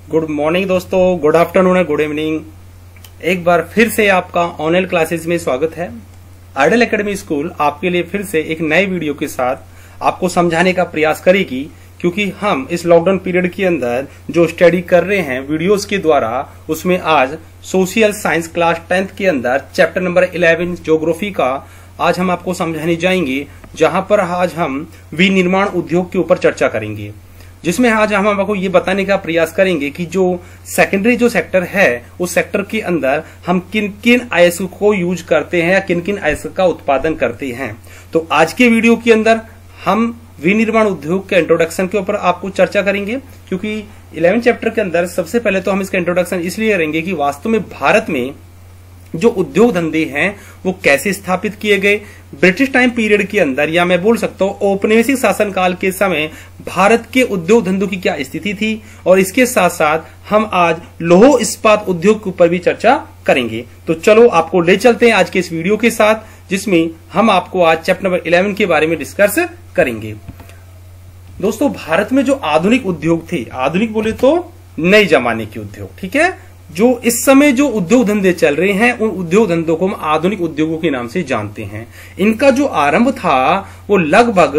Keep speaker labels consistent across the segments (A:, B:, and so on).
A: Good morning दोस्तों, good afternoon है, good evening. एक बार फिर से आपका ऑनलाइन क्लासेस में स्वागत है। आइडल एकेडमी स्कूल आपके लिए फिर से एक नए वीडियो के साथ आपको समझाने का प्रयास करेगी, क्योंकि हम इस लॉकडाउन पीरियड के अंदर जो स्टडी कर रहे हैं वीडियोस के द्वारा, उसमें आज सोशल साइंस क्लास 10th के अंदर चैप्टर नंबर 11 ज्योग्राफी का आज हम आपको समझाने जाएंगे, जहां पर आज हम विनिर्माण उद्योग के ऊपर चर्चा करेंगे, जिसमें आज हम आपको ये बताने का प्रयास करेंगे कि जो सेकेंडरी जो सेक्टर है, उस सेक्टर के अंदर हम किन किन अयस्क को यूज करते हैं या किन किन अयस्क का उत्पादन करते हैं। तो आज के वीडियो के अंदर हम विनिर्माण उद्योग के इंट्रोडक्शन के ऊपर आपको चर्चा करेंगे, क्योंकि 11 चैप्टर के अंदर सबसे पहले तो हम इसका इंट्रोडक्शन इसलिए करेंगे कि वास्तव में भारत में जो उद्योग धंधे हैं वो कैसे स्थापित किए गए ब्रिटिश टाइम पीरियड के अंदर, या मैं बोल सकता हूं औपनिवेशिक शासनकाल के समय भारत के उद्योग धंधों की क्या स्थिति थी, और इसके साथ साथ हम आज लौह इस्पात उद्योग के ऊपर भी चर्चा करेंगे। तो चलो आपको ले चलते हैं आज के इस वीडियो के साथ, जिसमें हम आपको आज चैप्टर नंबर 11 के बारे में डिस्कस करेंगे। दोस्तों, भारत में जो आधुनिक उद्योग थे, आधुनिक बोले तो नए जमाने के उद्योग, ठीक है, जो इस समय जो उद्योग धंधे चल रहे हैं, उन उद्योग धंधों को हम आधुनिक उद्योगों के नाम से जानते हैं। इनका जो आरंभ था वो लगभग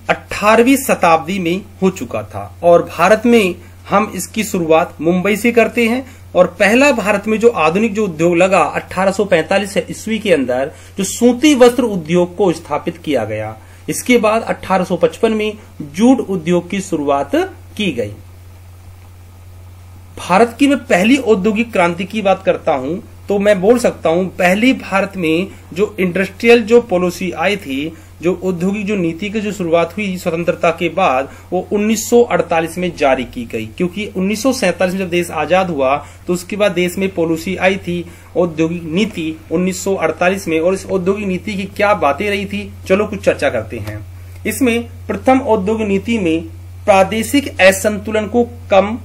A: 18वीं शताब्दी में हो चुका था, और भारत में हम इसकी शुरुआत मुंबई से करते हैं। और पहला भारत में जो आधुनिक जो उद्योग लगा 1845 ईस्वी के अंदर, जो सूती वस्त्र उद्योग को स्थापित किया गया। इसके बाद 1855 में जूट उद्योग की शुरुआत की गई। भारत की मैं पहली औद्योगिक क्रांति की बात करता हूं तो मैं बोल सकता हूं पहली भारत में जो इंडस्ट्रियल जो पॉलिसी आई थी, जो औद्योगिक जो नीति की जो शुरुआत हुई स्वतंत्रता के बाद, वो 1948 में जारी की गई, क्योंकि 1947 में जब देश आजाद हुआ तो उसके बाद देश में पॉलिसी आई थी औद्योगिक नीति 1948 में। और इस औद्योगिक नीति की क्या बातें रही थी, चलो कुछ चर्चा करते हैं। इसमें प्रथम औद्योगिक नीति में प्रादेशिक असंतुलन को कम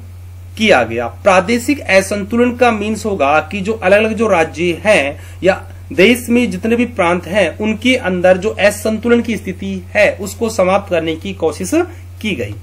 A: किया गया। प्रादेशिक असंतुलन का मीन्स होगा कि जो अलग अलग जो राज्य हैं या देश में जितने भी प्रांत हैं, उनके अंदर जो असंतुलन की स्थिति है उसको समाप्त करने की कोशिश की गई।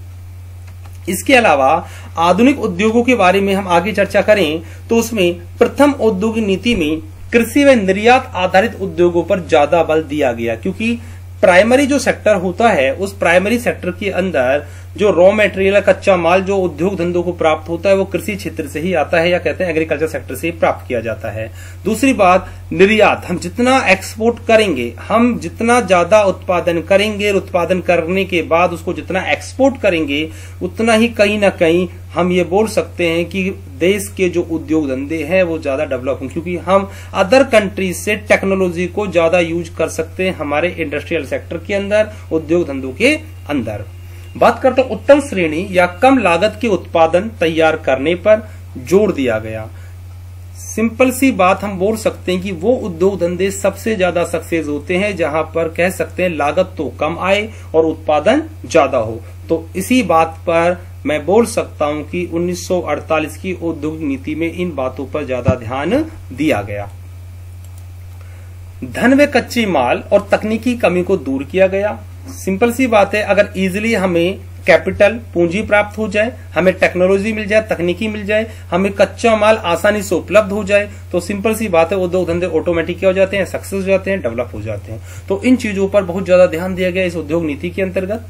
A: इसके अलावा आधुनिक उद्योगों के बारे में हम आगे चर्चा करें तो उसमें प्रथम औद्योगिक नीति में कृषि व निर्यात आधारित उद्योगों पर ज्यादा बल दिया गया, क्योंकि प्राइमरी जो सेक्टर होता है, उस प्राइमरी सेक्टर के अंदर जो रॉ मटेरियल कच्चा माल जो उद्योग धंधों को प्राप्त होता है वो कृषि क्षेत्र से ही आता है, या कहते हैं एग्रीकल्चर सेक्टर से ही प्राप्त किया जाता है। दूसरी बात, निर्यात। हम जितना एक्सपोर्ट करेंगे, हम जितना ज्यादा उत्पादन करेंगे, उत्पादन करने के बाद उसको जितना एक्सपोर्ट करेंगे, उतना ही कहीं ना कहीं हम ये बोल सकते हैं कि देश के जो उद्योग धंधे हैं वो ज्यादा डेवलप होंगे, क्योंकि हम अदर कंट्रीज से टेक्नोलॉजी को ज्यादा यूज कर सकते हैं हमारे इंडस्ट्रियल सेक्टर के अंदर, उद्योग धंधों के अंदर। बात करते हैं उत्तम श्रेणी या कम लागत के उत्पादन तैयार करने पर जोर दिया गया। सिंपल सी बात हम बोल सकते हैं कि वो उद्योग धंधे सबसे ज्यादा सक्सेस होते हैं जहां पर कह सकते हैं लागत तो कम आए और उत्पादन ज्यादा हो। तो इसी बात पर मैं बोल सकता हूं कि 1948 की औद्योगिक नीति में इन बातों पर ज्यादा ध्यान दिया गया। धन व कच्चे माल और तकनीकी कमी को दूर किया गया। सिंपल सी बात है, अगर इजीली हमें कैपिटल पूंजी प्राप्त हो जाए, हमें टेक्नोलॉजी मिल जाए, तकनीकी मिल जाए, हमें कच्चा माल आसानी से उपलब्ध हो जाए, तो सिंपल सी बात है उद्योग धंधे ऑटोमेटिक हो जाते हैं, सक्सेस हो जाते हैं, डेवलप हो जाते हैं। तो इन चीजों पर बहुत ज्यादा ध्यान दिया गया इस उद्योग नीति के अंतर्गत।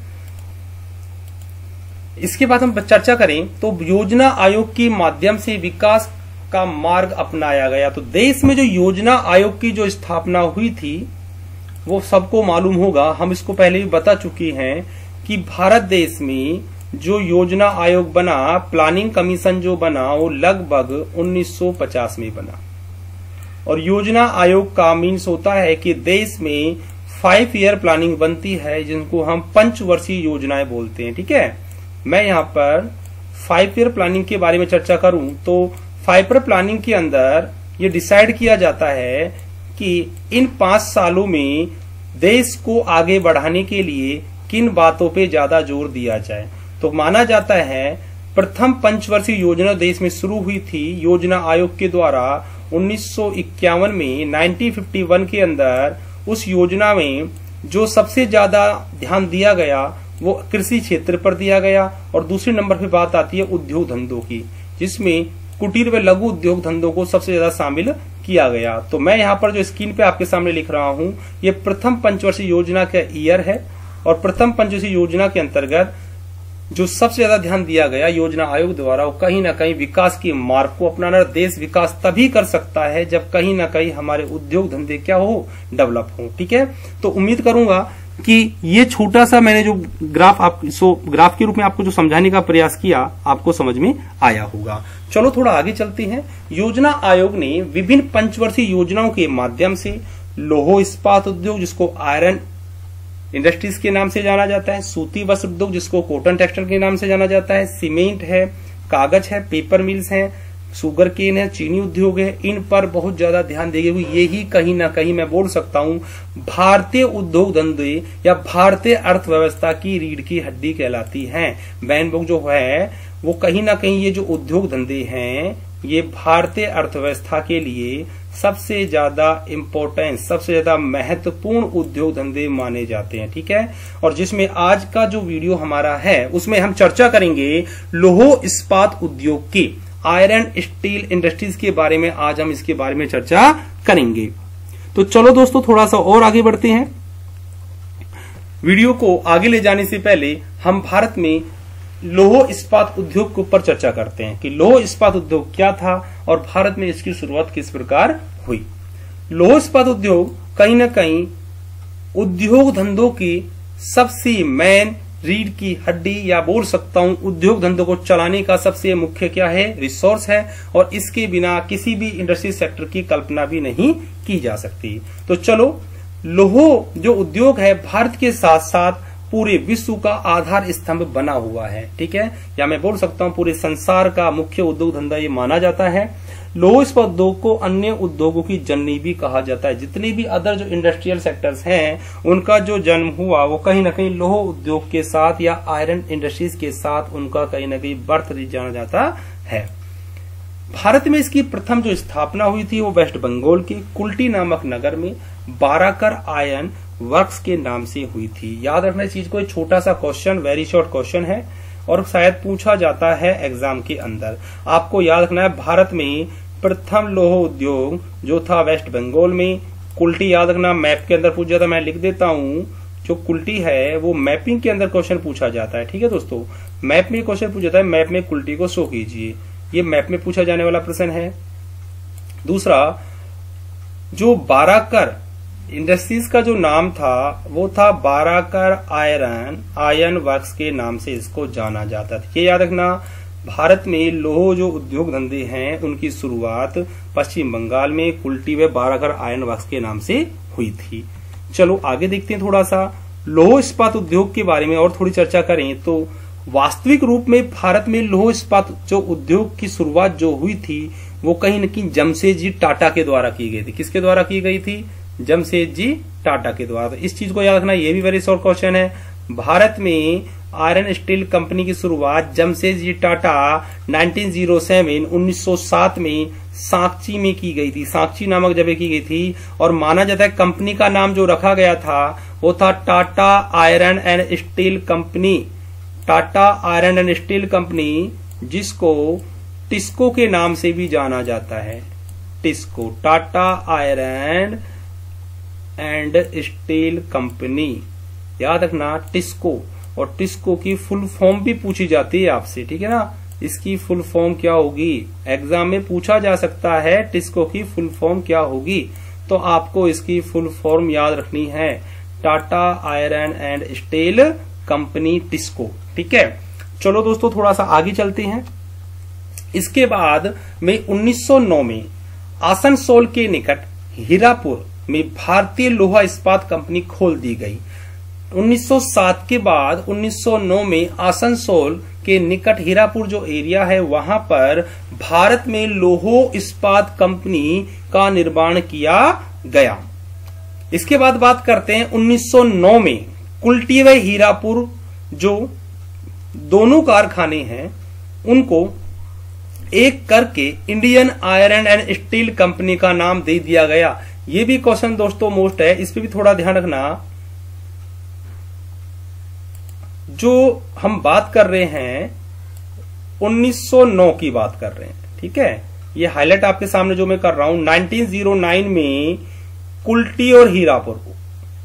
A: इसके बाद हम चर्चा करें तो योजना आयोग के माध्यम से विकास का मार्ग अपनाया गया। तो देश में जो योजना आयोग की जो स्थापना हुई थी वो सबको मालूम होगा, हम इसको पहले भी बता चुके हैं कि भारत देश में जो योजना आयोग बना, प्लानिंग कमीशन जो बना, वो लगभग 1950 में बना। और योजना आयोग का मीन्स होता है कि देश में 5 ईयर प्लानिंग बनती है, जिनको हम पंचवर्षीय योजनाएं बोलते हैं, ठीक है। मैं यहाँ पर 5 ईयर प्लानिंग के बारे में चर्चा करूं तो 5 ईयर प्लानिंग के अंदर ये डिसाइड किया जाता है कि इन 5 सालों में देश को आगे बढ़ाने के लिए किन बातों पे ज्यादा जोर दिया जाए। तो माना जाता है प्रथम पंचवर्षीय योजना देश में शुरू हुई थी योजना आयोग के द्वारा 1951 में, 1951 के अंदर। उस योजना में जो सबसे ज्यादा ध्यान दिया गया वो कृषि क्षेत्र पर दिया गया। और दूसरे नंबर पे बात आती है उद्योग धंधों की, जिसमें कुटीर व लघु उद्योग धंधों को सबसे ज्यादा शामिल किया गया। तो मैं यहाँ पर जो स्क्रीन पे आपके सामने लिख रहा हूँ, ये प्रथम पंचवर्षीय योजना का ईयर है। और प्रथम पंचवर्षीय योजना के अंतर्गत जो सबसे ज्यादा ध्यान दिया गया योजना आयोग द्वारा, वो कहीं ना कहीं विकास की मार्ग को अपनाना। देश विकास तभी कर सकता है जब कहीं ना कहीं हमारे उद्योग धंधे क्या हो, डेवलप हो। ठीक है, तो उम्मीद करूंगा कि ये छोटा सा मैंने जो ग्राफ के रूप में आपको जो समझाने का प्रयास किया, आपको समझ में आया होगा। चलो थोड़ा आगे चलते हैं। योजना आयोग ने विभिन्न पंचवर्षीय योजनाओं के माध्यम से लौह इस्पात उद्योग, जिसको आयरन इंडस्ट्रीज के नाम से जाना जाता है, सूती वस्त्र उद्योग जिसको कॉटन टेक्सटाइल के नाम से जाना जाता है, सीमेंट है, कागज है, पेपर मिल्स है, शुगर केन है, चीनी उद्योग है, इन पर बहुत ज्यादा ध्यान देंगे। यही कहीं ना कहीं मैं बोल सकता हूं भारतीय उद्योग धंधे या भारतीय अर्थव्यवस्था की रीढ़ की हड्डी कहलाती है। बैनबुक जो है वो कहीं ना कहीं ये जो उद्योग धंधे हैं ये भारतीय अर्थव्यवस्था के लिए सबसे ज्यादा इम्पोर्टेंस, सबसे ज्यादा महत्वपूर्ण उद्योग धंधे माने जाते हैं। ठीक है, और जिसमें आज का जो वीडियो हमारा है उसमें हम चर्चा करेंगे लौह इस्पात उद्योग की, आयरन स्टील इंडस्ट्रीज के बारे में। आज हम इसके बारे में चर्चा करेंगे। तो चलो दोस्तों थोड़ा सा और आगे बढ़ते हैं। वीडियो को आगे ले जाने से पहले हम भारत में लौह इस्पात उद्योग के ऊपर चर्चा करते हैं कि लौह इस्पात उद्योग क्या था और भारत में इसकी शुरुआत किस प्रकार हुई। लौह इस्पात उद्योग कहीं ना कहीं उद्योग धंधों की सबसे मेन रीढ़ की हड्डी, या बोल सकता हूं उद्योग धंधों को चलाने का सबसे मुख्य क्या है, रिसोर्स है। और इसके बिना किसी भी इंडस्ट्री सेक्टर की कल्पना भी नहीं की जा सकती। तो चलो, लौह जो उद्योग है भारत के साथ साथ पूरे विश्व का आधार स्तंभ बना हुआ है। ठीक है, या मैं बोल सकता हूं पूरे संसार का मुख्य उद्योग धंधा ये माना जाता है। लौह इस्पात उद्योग को अन्य उद्योगों की जननी भी कहा जाता है। जितने भी अदर जो इंडस्ट्रियल सेक्टर्स हैं उनका जो जन्म हुआ वो कहीं ना कहीं लौह उद्योग के साथ या आयरन इंडस्ट्रीज के साथ उनका कहीं ना कहीं बर्थ जाना जाता है। भारत में इसकी प्रथम जो स्थापना हुई थी वो वेस्ट बंगाल के कुल्टी नामक नगर में बाराकर आयरन वर्क्स के नाम से हुई थी। याद रखना इस चीज को, छोटा सा क्वेश्चन, वेरी शॉर्ट क्वेश्चन है और शायद पूछा जाता है एग्जाम के अंदर। आपको याद रखना है भारत में प्रथम लौह उद्योग जो था वेस्ट बंगाल में कुल्टी। याद रखना, मैप के अंदर पूछा जाता है, मैं लिख देता हूं। जो कुल्टी है वो मैपिंग के अंदर क्वेश्चन पूछा जाता है। ठीक है दोस्तों, मैप में क्वेश्चन पूछा जाता है, मैप में कुल्टी को शो कीजिए, ये मैप में पूछा जाने वाला प्रश्न है। दूसरा, जो बाराकर इंडस्ट्रीज का जो नाम था वो था बाराकर आयरन वर्क्स के नाम से इसको जाना जाता था। ये याद रखना, भारत में लौह जो उद्योग धंधे हैं उनकी शुरुआत पश्चिम बंगाल में कुल्टी व बाराकर आयरन वर्क्स के नाम से हुई थी। चलो आगे देखते हैं थोड़ा सा लौह इस्पात उद्योग के बारे में और थोड़ी चर्चा करें। तो वास्तविक रूप में भारत में लौह इस्पात जो उद्योग की शुरुआत जो हुई थी वो कहीं न कहीं जमशेदजी टाटा के द्वारा की गई थी। किसके द्वारा की गई थी? जमशेदजी टाटा के द्वारा। इस चीज को याद रखना, ये भी वेरी शॉर्ट क्वेश्चन है। भारत में आयरन स्टील कंपनी की शुरुआत जमशेदजी टाटा 1907 में सांची में की गई थी, सांची नामक जगह की गई थी। और माना जाता है कंपनी का नाम जो रखा गया था वो था Tata iron and steel company, Tata iron and steel company, जिसको टिस्को के नाम से भी जाना जाता है। TISCO, Tata iron and steel company, याद रखना टिस्को। और टिस्को की फुल फॉर्म भी पूछी जाती है आपसे, ठीक है ना, इसकी फुल फॉर्म क्या होगी, एग्जाम में पूछा जा सकता है टिस्को की फुल फॉर्म क्या होगी, तो आपको इसकी फुल फॉर्म याद रखनी है, Tata iron and steel company TISCO. ठीक है, चलो दोस्तों थोड़ा सा आगे चलते हैं। इसके बाद में 1909 में आसनसोल के निकट हीरापुर में भारतीय लोहा इस्पात कंपनी खोल दी गई। 1907 के बाद 1909 में आसनसोल के निकट हीरापुर जो एरिया है वहां पर भारत में लोह इस्पात कंपनी का निर्माण किया गया। इसके बाद बात करते हैं 1909 में कुल्टी व हीरापुर जो दोनों कारखाने हैं उनको एक करके Indian iron and steel company का नाम दे दिया गया। ये भी क्वेश्चन दोस्तों मोस्ट है, इस पे भी थोड़ा ध्यान रखना। जो हम बात कर रहे हैं 1909 की बात कर रहे हैं, ठीक है। ये हाईलाइट आपके सामने जो मैं कर रहा हूं, 1909 में कुल्टी और हीरापुर,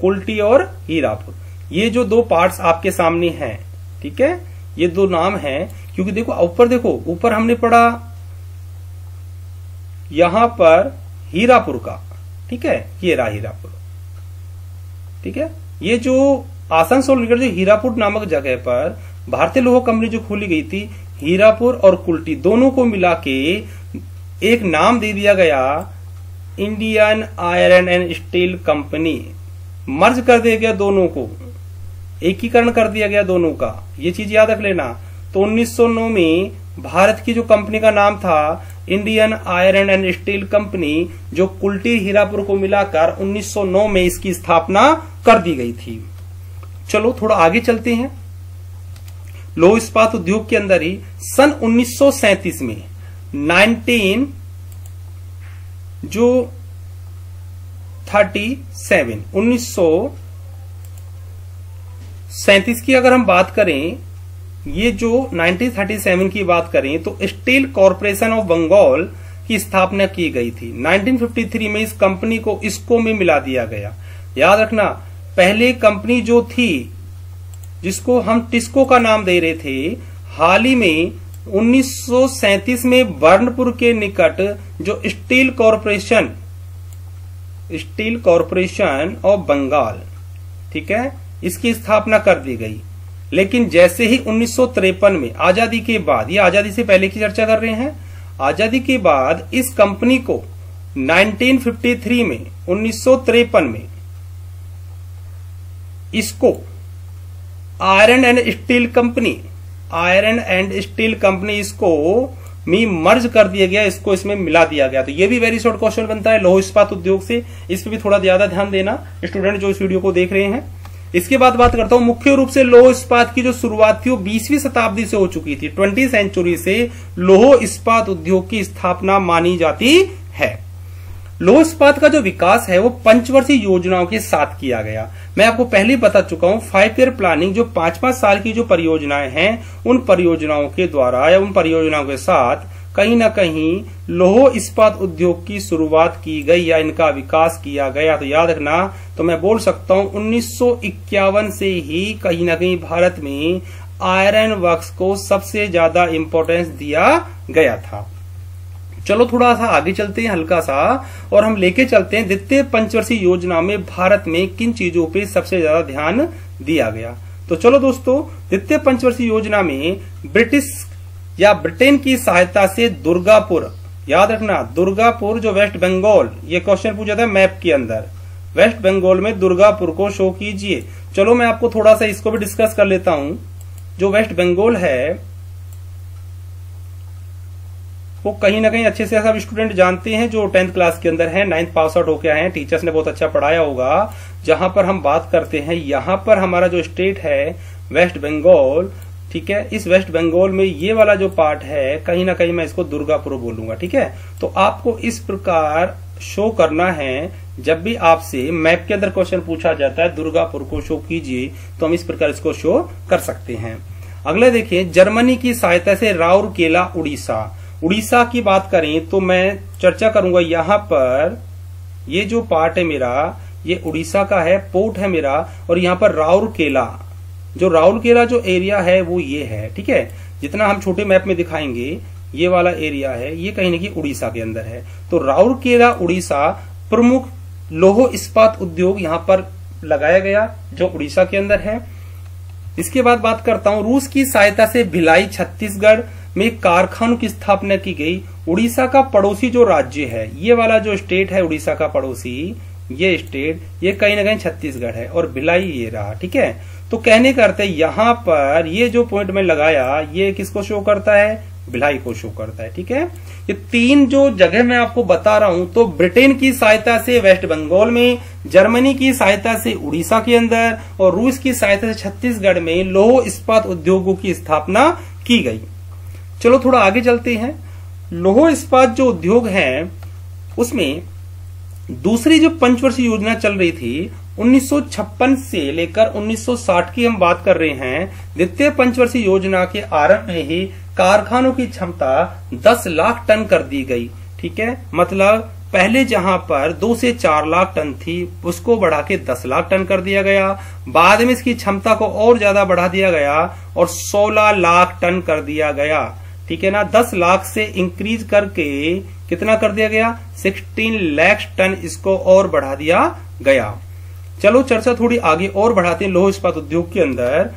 A: कुल्टी और हीरापुर, ये जो दो पार्ट्स आपके सामने हैं, ठीक है, ये दो नाम हैं। क्योंकि देखो ऊपर, देखो ऊपर हमने पढ़ा यहां पर हीरापुर का, ठीक है, ये रहा हीरापुर, ठीक है। ये जो आसनसोल निकट जो हीरापुर नामक जगह पर भारतीय लोहा कंपनी जो खोली गई थी, हीरापुर और कुल्टी दोनों को मिला के एक नाम दे दिया गया, Indian iron and steel company. Merge कर दिया गया दोनों को, एकीकरण कर दिया गया दोनों का, ये चीज याद रख लेना। तो 1909 में भारत की जो कंपनी का नाम था Indian iron and steel company, जो कुल्टी हीरापुर को मिलाकर 1909 में इसकी स्थापना कर दी गई थी। चलो थोड़ा आगे चलते हैं। लौह इस्पात उद्योग के अंदर ही सन 1937 में 1937 की अगर हम बात करें, ये जो 1937 की बात करें तो स्टील कॉरपोरेशन ऑफ बंगाल की स्थापना की गई थी। 1953 में इस कंपनी को इसको में मिला दिया गया। याद रखना, पहले कंपनी जो थी जिसको हम टिस्को का नाम दे रहे थे, हाल ही में 1937 में बर्नपुर के निकट जो स्टील कॉरपोरेशन ऑफ बंगाल, ठीक है, इसकी स्थापना कर दी गई। लेकिन जैसे ही 1953 में आजादी के बाद, ये आजादी से पहले की चर्चा कर रहे हैं, आजादी के बाद इस कंपनी को 1953 में 1953 में इसको आयरन एंड स्टील कंपनी इसको में मर्ज कर दिया गया, इसको इसमें मिला दिया गया। तो ये भी वेरी शॉर्ट क्वेश्चन बनता है लौह इस्पात उद्योग से, इस पर भी थोड़ा ज्यादा ध्यान देना स्टूडेंट जो इस वीडियो को देख रहे हैं। इसके बाद बात करता हूं, मुख्य रूप से लौह इस्पात की जो शुरुआत थी वो 20वीं शताब्दी से हो चुकी थी। 20वीं सेंचुरी से लौह इस्पात उद्योग की स्थापना मानी जाती है। लौह इस्पात का जो विकास है वो पंचवर्षीय योजनाओं के साथ किया गया। मैं आपको पहले ही बता चुका हूं, 5 ईयर प्लानिंग, जो 5-5 साल की जो परियोजनाएं हैं, उन परियोजनाओं के द्वारा या उन परियोजनाओं के साथ कहीं ना कहीं लौह इस्पात उद्योग की शुरुआत की गई या इनका विकास किया गया। तो याद रखना, तो मैं बोल सकता हूं 1951 से ही कहीं ना कहीं भारत में आयरन वर्क्स को सबसे ज्यादा इंपॉर्टेंस दिया गया था। चलो थोड़ा सा आगे चलते हैं हल्का सा, और हम लेके चलते हैं द्वितीय पंचवर्षीय योजना में भारत में किन चीजों पे सबसे ज्यादा ध्यान दिया गया। तो चलो दोस्तों, द्वितीय पंचवर्षीय योजना में ब्रिटेन की सहायता से दुर्गापुर, याद रखना दुर्गापुर जो वेस्ट बंगाल, ये क्वेश्चन पूछा था मैप के अंदर, वेस्ट बंगाल में दुर्गापुर को शो कीजिए। चलो मैं आपको थोड़ा सा इसको भी डिस्कस कर लेता हूं। जो वेस्ट बंगाल है वो कहीं ना कहीं अच्छे से सब स्टूडेंट जानते हैं, जो 10th क्लास के अंदर हैं, 9th पास आउट होके आए हैं, टीचर्स ने बहुत अच्छा पढ़ाया होगा। जहां पर हम बात करते हैं, यहां पर हमारा जो स्टेट है वेस्ट बंगाल, ठीक है, इस वेस्ट बंगाल में ये वाला जो पार्ट है, कहीं ना कहीं मैं इसको दुर्गापुर बोलूंगा, ठीक है। तो आपको इस प्रकार शो करना है, जब भी आपसे मैप के अंदर क्वेश्चन पूछा जाता है दुर्गापुर को शो कीजिए, तो हम इस प्रकार इसको शो कर सकते हैं। अगला देखिए, जर्मनी की सहायता से राउरकेला उड़ीसा की बात करें तो मैं चर्चा करूंगा यहां पर, ये जो पार्ट है मेरा, ये उड़ीसा का है, पोर्ट है मेरा, और यहां पर राउरकेला जो एरिया है वो ये है, ठीक है। जितना हम छोटे मैप में दिखाएंगे, ये वाला एरिया है, ये कहीं ना कहीं उड़ीसा के अंदर है। तो राउरकेला उड़ीसा प्रमुख लौह इस्पात उद्योग यहां पर लगाया गया, जो उड़ीसा के अंदर है। इसके बाद बात करता हूं, रूस की सहायता से भिलाई छत्तीसगढ़ में कारखानों की स्थापना की गई। उड़ीसा का पड़ोसी जो राज्य है, ये वाला जो स्टेट है उड़ीसा का पड़ोसी, ये स्टेट, ये कहीं ना कहीं छत्तीसगढ़ है, और भिलाई ये रहा, ठीक है। तो कहने का अर्थ है, यहां पर ये जो पॉइंट में लगाया, ये किसको शो करता है, भिलाई को शो करता है, ठीक है। ये 3 जो जगह मैं आपको बता रहा हूं, तो ब्रिटेन की सहायता से वेस्ट बंगाल में, जर्मनी की सहायता से उड़ीसा के अंदर, और रूस की सहायता से छत्तीसगढ़ में लौह इस्पात उद्योगों की स्थापना की गई। चलो थोड़ा आगे चलते हैं। लौह इस्पात जो उद्योग है, उसमें दूसरी जो पंचवर्षीय योजना चल रही थी, 1956 से लेकर 1960 की हम बात कर रहे हैं। द्वितीय पंचवर्षीय योजना के आरंभ में ही कारखानों की क्षमता 10 लाख टन कर दी गई। ठीक है, मतलब पहले जहां पर 2 से 4 लाख टन थी उसको बढ़ा के 10 लाख टन कर दिया गया। बाद में इसकी क्षमता को और ज्यादा बढ़ा दिया गया और 16 लाख टन कर दिया गया। ठीक है ना, 10 लाख से इंक्रीज करके कितना कर दिया गया, 16 लाख टन इसको और बढ़ा दिया गया। चलो चर्चा थोड़ी आगे और बढ़ाते हैं। लौह इस्पात उद्योग के अंदर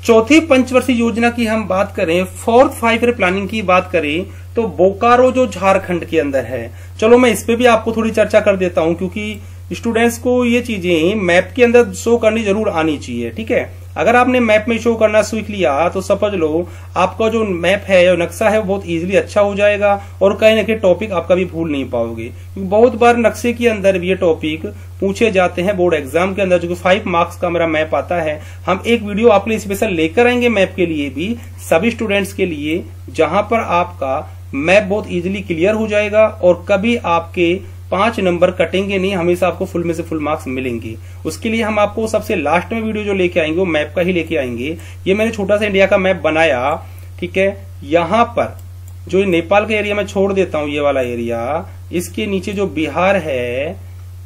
A: चौथी पंचवर्षीय योजना की हम बात करें, 4th 5 ईयर प्लानिंग की बात करें तो बोकारो जो झारखंड के अंदर है, चलो मैं इस पे भी आपको थोड़ी चर्चा कर देता हूं क्योंकि स्टूडेंट्स को ये चीजें मैप के अंदर शो करनी जरूर आनी चाहिए। ठीक है, अगर आपने मैप में शो करना सीख लिया तो समझ लो आपका जो मैप है जो नक्शा है वो बहुत इजीली अच्छा हो जाएगा और कहीं ना कहीं टॉपिक आपका भी भूल नहीं पाओगे, क्योंकि बहुत बार नक्शे के अंदर भी ये टॉपिक पूछे जाते हैं बोर्ड एग्जाम के अंदर, जो कि 5 मार्क्स का मेरा मैप आता है। हम एक वीडियो आपके लिए स्पेशल लेकर आएंगे मैप के लिए भी, सभी स्टूडेंट्स के लिए, जहां पर आपका मैप बहुत इजीली क्लियर हो जाएगा और कभी आपके 5 नंबर कटेंगे नहीं, हमेशा आपको फुल में से फुल मार्क्स मिलेंगे। उसके लिए हम आपको सबसे लास्ट में वीडियो जो लेके आएंगे वो मैप का ही लेके आएंगे। ये मैंने छोटा सा इंडिया का मैप बनाया। ठीक है, यहां पर जो नेपाल का एरिया मैं छोड़ देता हूं, ये वाला एरिया, इसके नीचे जो बिहार है,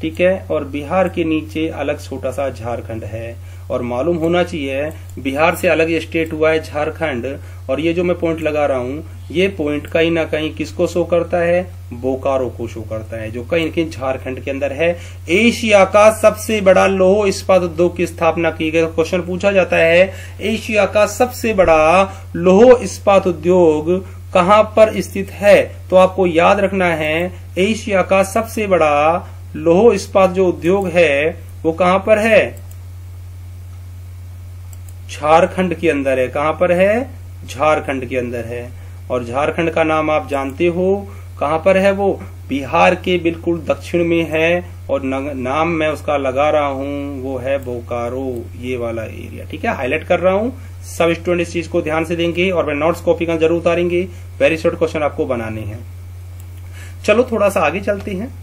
A: ठीक है, और बिहार के नीचे अलग छोटा सा झारखंड है। और मालूम होना चाहिए बिहार से अलग स्टेट हुआ है झारखंड, और ये जो मैं पॉइंट लगा रहा हूं ये पॉइंट कहीं ना कहीं किसको शो करता है, बोकारो को शो करता है, जो कहीं ना कहीं झारखंड के अंदर है। एशिया का सबसे बड़ा लौह इस्पात उद्योग की स्थापना की गई। क्वेश्चन पूछा जाता है एशिया का सबसे बड़ा लौह इस्पात उद्योग कहां पर स्थित है, तो आपको याद रखना है एशिया का सबसे बड़ा लौह इस्पात जो उद्योग है वो कहां पर है, झारखंड के अंदर है। कहां पर है, झारखंड के अंदर है। और झारखंड का नाम आप जानते हो कहां पर है, वो बिहार के बिल्कुल दक्षिण में है और नाम मैं उसका लगा रहा हूं वो है बोकारो, ये वाला एरिया। ठीक है, हाईलाइट कर रहा हूं, सब स्टूडेंट इस चीज को ध्यान से देंगे और मैं नोट्स कॉपी का जरूर उतारेंगे। वेरी शॉर्ट क्वेश्चन आपको बनाने हैं। चलो थोड़ा सा आगे चलते हैं।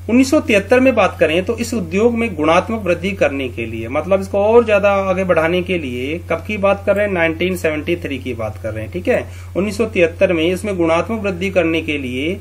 A: 1973 में बात करें तो इस उद्योग में गुणात्मक वृद्धि करने के लिए, मतलब इसको और ज्यादा आगे बढ़ाने के लिए, कब की बात कर रहे हैं, 1973 की बात कर रहे हैं। ठीक है, 1973 में इसमें गुणात्मक वृद्धि करने के लिए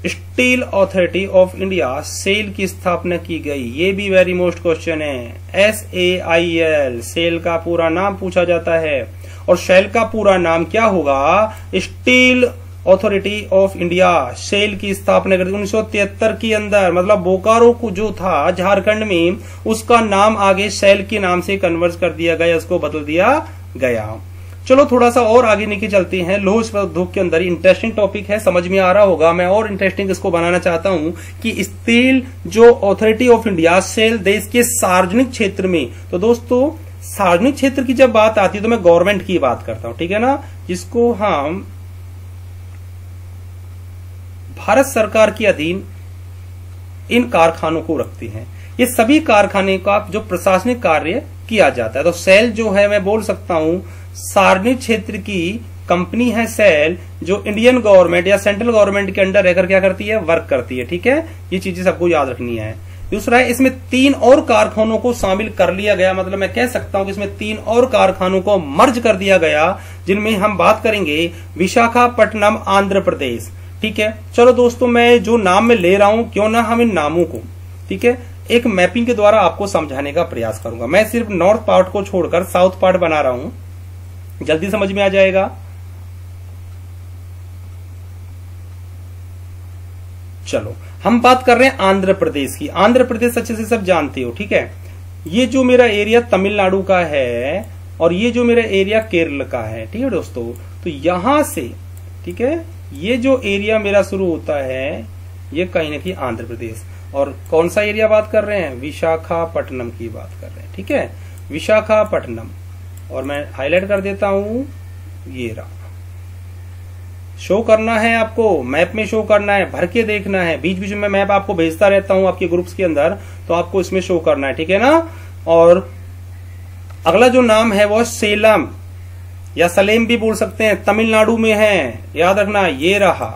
A: steel authority of India SAIL की स्थापना की गई। ये भी वेरी मोस्ट क्वेश्चन है। SAIL, सेल का पूरा नाम पूछा जाता है। और सेल का पूरा नाम क्या होगा, steel authority of India, SAIL की स्थापना कर दी 1973 के अंदर। मतलब बोकारो को जो था झारखंड में, उसका नाम आगे सेल के नाम से कन्वर्ट कर दिया गया, उसको बदल दिया गया। चलो थोड़ा सा और आगे लेके चलते हैं। लौह इस्पात उद्योग के अंदर इंटरेस्टिंग टॉपिक है, समझ में आ रहा होगा, मैं और इंटरेस्टिंग इसको बनाना चाहता हूं कि स्टील जो अथॉरिटी ऑफ इंडिया सेल देश के सार्वजनिक क्षेत्र में, तो दोस्तों सार्वजनिक क्षेत्र की जब बात आती है तो मैं गवर्नमेंट की बात करता हूं, ठीक है ना, जिसको हम भारत सरकार के अधीन इन कारखानों को रखते हैं। ये सभी कारखाने का जो प्रशासनिक कार्य किया जाता है। तो सेल जो है मैं बोल सकता हूं सार्वजनिक क्षेत्र की कंपनी है सेल, जो इंडियन गवर्नमेंट या सेंट्रल गवर्नमेंट के अंडर रहकर क्या करती है, वर्क करती है। ठीक है, ये चीजें सबको याद रखनी है। दूसरा है इसमें 3 और कारखानों को शामिल कर लिया गया, मतलब मैं कह सकता हूं कि इसमें 3 और कारखानों को मर्ज कर दिया गया, जिनमें हम बात करेंगे विशाखापट्टनम आंध्र प्रदेश। ठीक है, चलो दोस्तों मैं जो नाम में ले रहा हूं, क्यों ना हम इन नामों को, ठीक है, एक मैपिंग के द्वारा आपको समझाने का प्रयास करूंगा। मैं सिर्फ नॉर्थ पार्ट को छोड़कर साउथ पार्ट बना रहा हूं, जल्दी समझ में आ जाएगा। चलो हम बात कर रहे हैं आंध्र प्रदेश की। आंध्र प्रदेश अच्छे से सब जानते हो, ठीक है। ये जो मेरा एरिया तमिलनाडु का है और ये जो मेरा एरिया केरल का है, ठीक है दोस्तों। तो यहां से, ठीक है, ये जो एरिया मेरा शुरू होता है ये कहीं ना कहीं आंध्र प्रदेश, और कौन सा एरिया बात कर रहे हैं, विशाखापट्टनम की बात कर रहे हैं। ठीक है, विशाखापट्टनम, और मैं हाईलाइट कर देता हूं, ये रहा। शो करना है आपको, मैप में शो करना है, भर के देखना है। बीच बीच में मैप आपको भेजता रहता हूं आपके ग्रुप्स के अंदर, तो आपको इसमें शो करना है, ठीक है ना। और अगला जो नाम है वो सेलम या सलेम भी बोल सकते हैं, तमिलनाडु में है, याद रखना। ये रहा,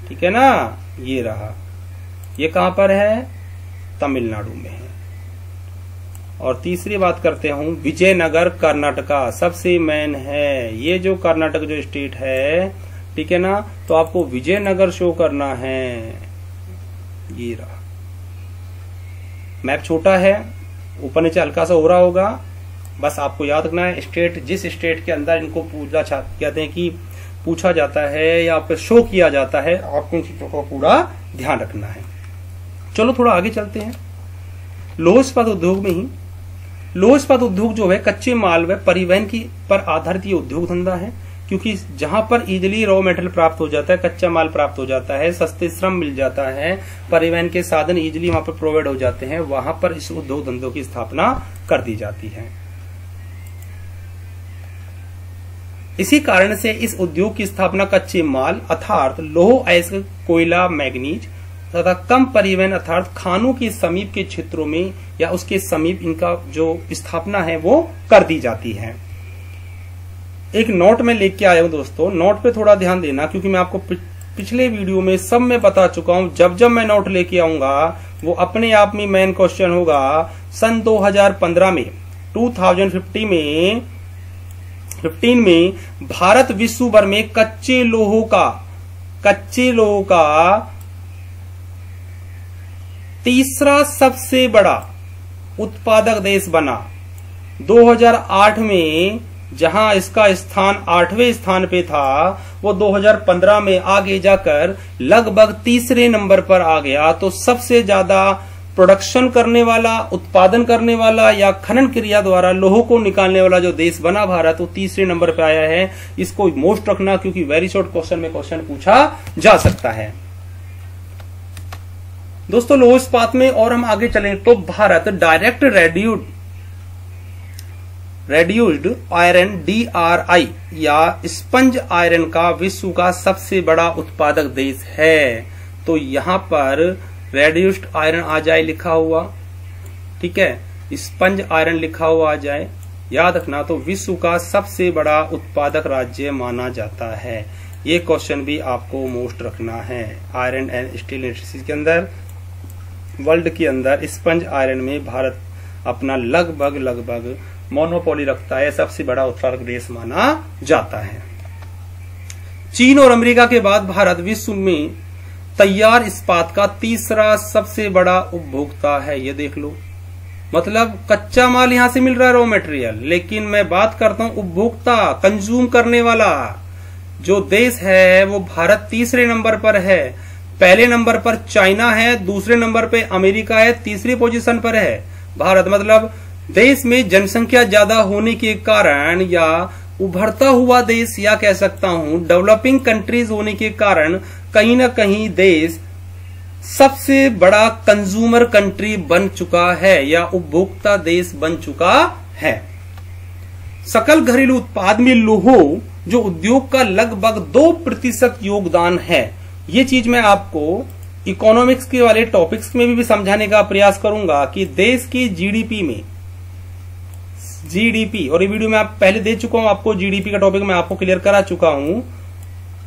A: ठीक है ना, ये रहा। ये कहां पर है, तमिलनाडु में है। और तीसरी बात करते हूँ विजयनगर कर्नाटका सबसे मेन है। ये जो कर्नाटक जो स्टेट है, ठीक है ना, तो आपको विजयनगर शो करना है। ये रहा मैप, छोटा है, ऊपर नीचे हल्का सा हो रहा होगा। बस आपको याद रखना है स्टेट, जिस स्टेट के अंदर इनको कहते हैं कि पूछा जाता है या आपको शो किया जाता है, आपको इन चीजों का पूरा ध्यान रखना है। चलो थोड़ा आगे चलते हैं। लौह इस्पात उद्योग में ही, लौह इस्पात उद्योग जो है कच्चे माल व परिवहन की पर आधारित ये उद्योग धंधा है, क्योंकि जहां पर इजिली रॉ मेटेरियल प्राप्त हो जाता है, कच्चा माल प्राप्त हो जाता है, सस्ते श्रम मिल जाता है, परिवहन के साधन इजिली वहां पर प्रोवाइड हो जाते हैं, वहां पर इस उद्योग धंधों की स्थापना कर दी जाती है। इसी कारण से इस उद्योग की स्थापना कच्चे माल अर्थात लौह अयस्क, कोयला, मैग्नीज तथा कम परिवहन अर्थात खानों के समीप के क्षेत्रों में या उसके समीप इनका जो स्थापना है वो कर दी जाती है। एक नोट में लेके आया हूं दोस्तों, नोट पे थोड़ा ध्यान देना, क्योंकि मैं आपको पिछले वीडियो में सब में बता चुका हूं। जब जब मैं नोट लेके आऊंगा वो अपने आप में मेन क्वेश्चन होगा। सन 2015 में 2015 में भारत विश्व भर में कच्चे लोहों का तीसरा सबसे बड़ा उत्पादक देश बना। 2008 में जहां इसका स्थान 8वें स्थान पे था, वो 2015 में आगे जाकर लगभग तीसरे नंबर पर आ गया। तो सबसे ज्यादा प्रोडक्शन करने वाला, उत्पादन करने वाला या खनन क्रिया द्वारा लोहों को निकालने वाला जो देश बना भारत, वो तीसरे नंबर पे आया है। इसको मोस्ट रखना, क्योंकि वेरी शॉर्ट क्वेश्चन में क्वेश्चन पूछा जा सकता है। दोस्तों लौह इस्पात में और हम आगे चलें तो Bharat direct reduced iron DRI या स्पंज आयरन का विश्व का सबसे बड़ा उत्पादक देश है। तो यहां पर रेड्यूस्ड आयरन आ जाए लिखा हुआ, ठीक है, स्पंज आयरन लिखा हुआ आ जाए, याद रखना। तो विश्व का सबसे बड़ा उत्पादक राज्य माना जाता है। ये क्वेश्चन भी आपको मोस्ट रखना है। आयरन एंड स्टील इंडस्ट्रीज के अंदर, वर्ल्ड के अंदर स्पंज आयरन में भारत अपना लगभग मोनोपोली रखता है, सबसे बड़ा उत्पादक देश माना जाता है। चीन और अमेरिका के बाद भारत विश्व में तैयार इस्पात का तीसरा सबसे बड़ा उपभोक्ता है। ये देख लो, मतलब कच्चा माल यहां से मिल रहा है, रॉ मटेरियल, लेकिन मैं बात करता हूं उपभोक्ता, कंज्यूम करने वाला जो देश है वो भारत तीसरे नंबर पर है। पहले नंबर पर चाइना है, दूसरे नंबर पे अमेरिका है, तीसरी पोजीशन पर है भारत। मतलब देश में जनसंख्या ज्यादा होने के कारण या उभरता हुआ देश या कह सकता हूं डेवलपिंग कंट्रीज होने के कारण कहीं ना कहीं देश सबसे बड़ा कंज्यूमर कंट्री बन चुका है या उपभोक्ता देश बन चुका है। सकल घरेलू उत्पाद में लोहो जो उद्योग का लगभग 2% योगदान है। ये चीज मैं आपको इकोनॉमिक्स के वाले टॉपिक्स में भी समझाने का प्रयास करूंगा कि देश की जीडीपी में, जीडीपी, और ये वीडियो में आप पहले दे चुका हूं आपको, जीडीपी का टॉपिक मैं आपको क्लियर करा चुका हूं,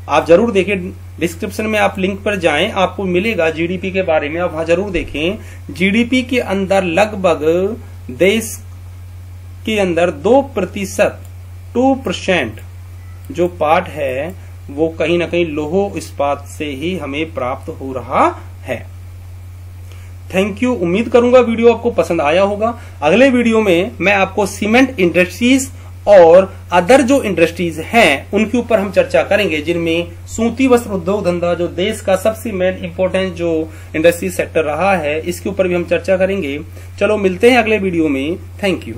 A: आप जरूर देखें। डिस्क्रिप्शन में आप लिंक पर जाएं, आपको मिलेगा जीडीपी के बारे में, आप वहां जरूर देखें। जीडीपी के अंदर लगभग देश के अंदर 2% जो पार्ट है वो कहीं ना कहीं लौह इस्पात से ही हमें प्राप्त हो रहा है। Thank you. उम्मीद करूंगा वीडियो आपको पसंद आया होगा। अगले वीडियो में मैं आपको सीमेंट इंडस्ट्रीज और अदर जो इंडस्ट्रीज हैं उनके ऊपर हम चर्चा करेंगे, जिनमें सूती वस्त्र उद्योग धंधा जो देश का सबसे मेन इंपॉर्टेंट जो इंडस्ट्री सेक्टर रहा है, इसके ऊपर भी हम चर्चा करेंगे। चलो मिलते हैं अगले वीडियो में। Thank you.